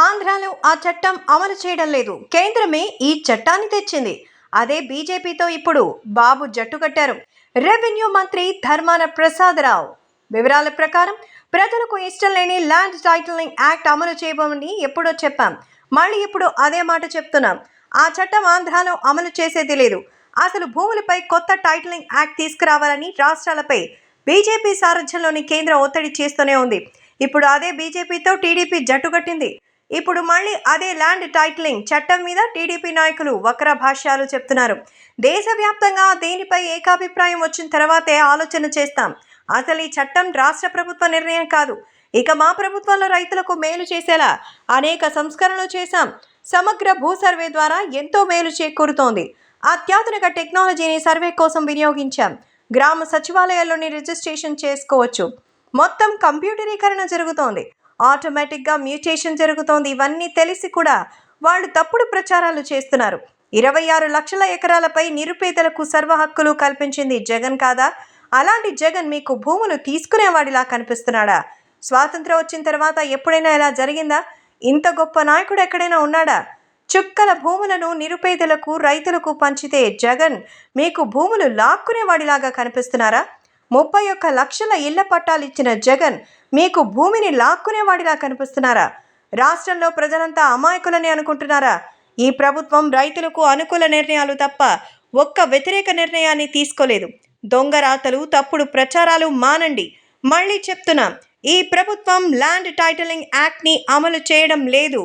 ఆంధ్రాలో ఆ చట్టం అమలు చేయడం లేదు. కేంద్రమే ఈ చట్టాన్ని తెచ్చింది. అదే బీజేపీతో ఇప్పుడు బాబు జట్టు కట్టారు. రెవెన్యూ మంత్రి ధర్మాన ప్రసాదరావు వివరాల ప్రకారం ప్రజలకు ఇష్టం లేని ల్యాండ్ టైటిలింగ్ యాక్ట్ అమలు చేయబోమని ఎప్పుడో చెప్పాం. మళ్ళీ ఇప్పుడు అదే మాట చెప్తున్నాం. ఆ చట్టం ఆంధ్రాలో అమలు చేసేది లేదు. అసలు భూములపై కొత్త టైటిలింగ్ యాక్ట్ తీసుకురావాలని రాష్ట్రాలపై బీజేపీ సారథ్యంలోని కేంద్రం ఒత్తిడి చేస్తూనే ఉంది. ఇప్పుడు అదే బీజేపీతో టీడీపీ జట్టు కట్టింది. ఇప్పుడు మళ్ళీ అదే ల్యాండ్ టైటిలింగ్ చట్టం మీద టీడీపీ నాయకులు వక్ర భాష్యాలు చెప్తున్నారు. దేశవ్యాప్తంగా దీనిపై ఏకాభిప్రాయం వచ్చిన తర్వాతే ఆలోచన చేస్తాం. అసలు ఈ చట్టం రాష్ట్ర ప్రభుత్వ నిర్ణయం కాదు. ఇక మా ప్రభుత్వంలో రైతులకు మేలు చేసేలా అనేక సంస్కరణలు చేశాం. సమగ్ర భూ సర్వే ద్వారా ఎంతో మేలు చేకూరుతోంది. అత్యాధునిక టెక్నాలజీని సర్వే కోసం వినియోగించాం. గ్రామ సచివాలయాల్లోని రిజిస్ట్రేషన్ చేసుకోవచ్చు. మొత్తం కంప్యూటరీకరణ జరుగుతోంది. ఆటోమేటిక్గా మ్యూటేషన్ జరుగుతోంది. ఇవన్నీ తెలిసి కూడా వాళ్ళు తప్పుడు ప్రచారాలు చేస్తున్నారు. 26 లక్షల ఎకరాలపై నిరుపేదలకు సర్వ హక్కులు కల్పించింది జగన్ కాదా? అలాంటి జగన్ మీకు భూములు తీసుకునేవాడిలా కనిపిస్తున్నాడా? స్వాతంత్రం వచ్చిన తర్వాత ఎప్పుడైనా ఇలా జరిగిందా? ఇంత గొప్ప నాయకుడు ఎక్కడైనా ఉన్నాడా? చుక్కల భూములను నిరుపేదలకు రైతులకు పంచితే జగన్ మీకు భూములు లాక్కునేవాడిలాగా కనిపిస్తున్నారా? 31 లక్షల ఇళ్ల పట్టాలు ఇచ్చిన జగన్ మీకు భూమిని లాక్కునేవాడిలా కనిపిస్తున్నారా? రాష్ట్రంలో ప్రజలంతా అమాయకులని అనుకుంటున్నారా? ఈ ప్రభుత్వం రైతులకు అనుకూల నిర్ణయాలు తప్ప ఒక్క వ్యతిరేక నిర్ణయాన్ని తీసుకోలేదు. దొంగ రాతలు, తప్పుడు ప్రచారాలు మానండి. మళ్ళీ చెప్తున్నాం, ఈ ప్రభుత్వం ల్యాండ్ టైటిలింగ్ యాక్ట్ని అమలు చేయడం లేదు.